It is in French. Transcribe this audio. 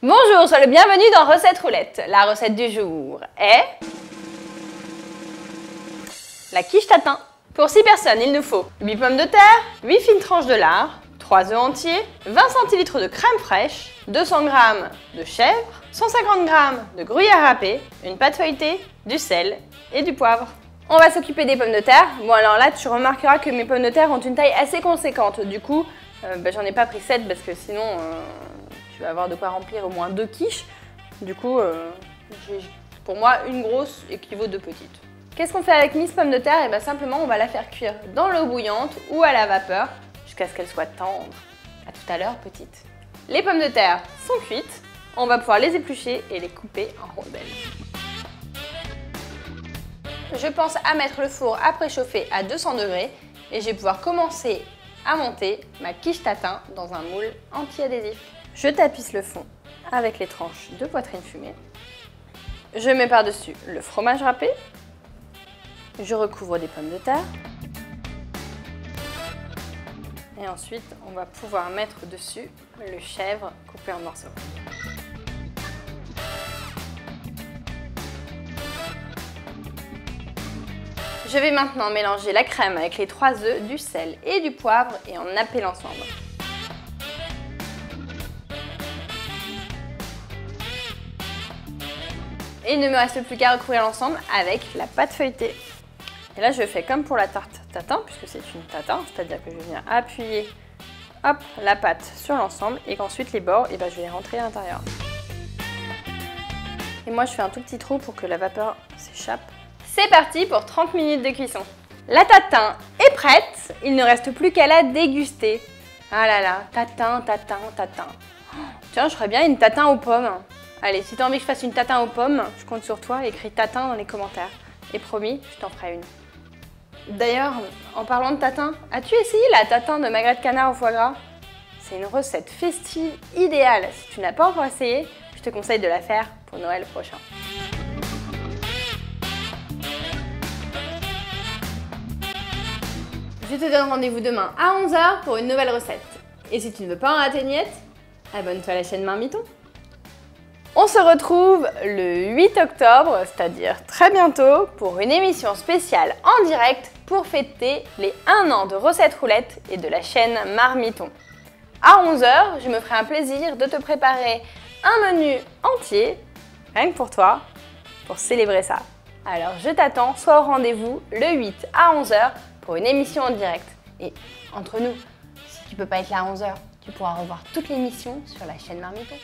Bonjour, sois le bienvenu dans Recette Roulette. La recette du jour est la quiche tatin. Pour 6 personnes, il nous faut 8 pommes de terre, 8 fines tranches de lard, 3 œufs entiers, 20 cl de crème fraîche, 200 g de chèvre, 150 g de gruyère râpée, une pâte feuilletée, du sel et du poivre. On va s'occuper des pommes de terre. Bon alors là, tu remarqueras que mes pommes de terre ont une taille assez conséquente. Du coup, j'en ai pas pris 7 parce que sinon... tu vas avoir de quoi remplir au moins 2 quiches. Du coup, pour moi, une grosse équivaut 2 petites. Qu'est-ce qu'on fait avec Miss Pomme de terre? Et bien simplement, on va la faire cuire dans l'eau bouillante ou à la vapeur jusqu'à ce qu'elle soit tendre. À tout à l'heure, petite. Les pommes de terre sont cuites. On va pouvoir les éplucher et les couper en rondelles. Je pense à mettre le four à préchauffer à 200 degrés et je vais pouvoir commencer à monter ma quiche tatin dans un moule anti-adhésif. Je tapisse le fond avec les tranches de poitrine fumée. Je mets par-dessus le fromage râpé. Je recouvre des pommes de terre. Et ensuite, on va pouvoir mettre dessus le chèvre coupé en morceaux. Je vais maintenant mélanger la crème avec les 3 œufs, du sel et du poivre et en napper l'ensemble. Et il ne me reste plus qu'à recouvrir l'ensemble avec la pâte feuilletée. Et là, je fais comme pour la tarte tatin, puisque c'est une tatin, c'est-à-dire que je viens appuyer hop, la pâte sur l'ensemble et qu'ensuite les bords, je vais les rentrer à l'intérieur. Et moi, je fais un tout petit trou pour que la vapeur s'échappe. C'est parti pour 30 minutes de cuisson. La tatin est prête, il ne reste plus qu'à la déguster. Ah là là, tatin, tatin, tatin. Oh, tiens, je ferais bien une tatin aux pommes. Allez, si tu as envie que je fasse une tatin aux pommes, je compte sur toi, écris tatin dans les commentaires. Et promis, je t'en ferai une. D'ailleurs, en parlant de tatin, as-tu essayé la tatin de magret de canard au foie gras? C'est une recette festive idéale. Si tu n'as pas encore essayé, je te conseille de la faire pour Noël prochain. Je te donne rendez-vous demain à 11 h pour une nouvelle recette. Et si tu ne veux pas en rater une miette, abonne-toi à la chaîne Marmiton. On se retrouve le 8 octobre, c'est-à-dire très bientôt, pour une émission spéciale en direct pour fêter les 1 an de Recette Roulette et de la chaîne Marmiton. À 11 h, je me ferai un plaisir de te préparer un menu entier, rien que pour toi, pour célébrer ça. Alors je t'attends, sois au rendez-vous le 8 à 11 h pour une émission en direct. Et entre nous, si tu peux pas être là à 11 h, tu pourras revoir toute l'émission sur la chaîne Marmiton.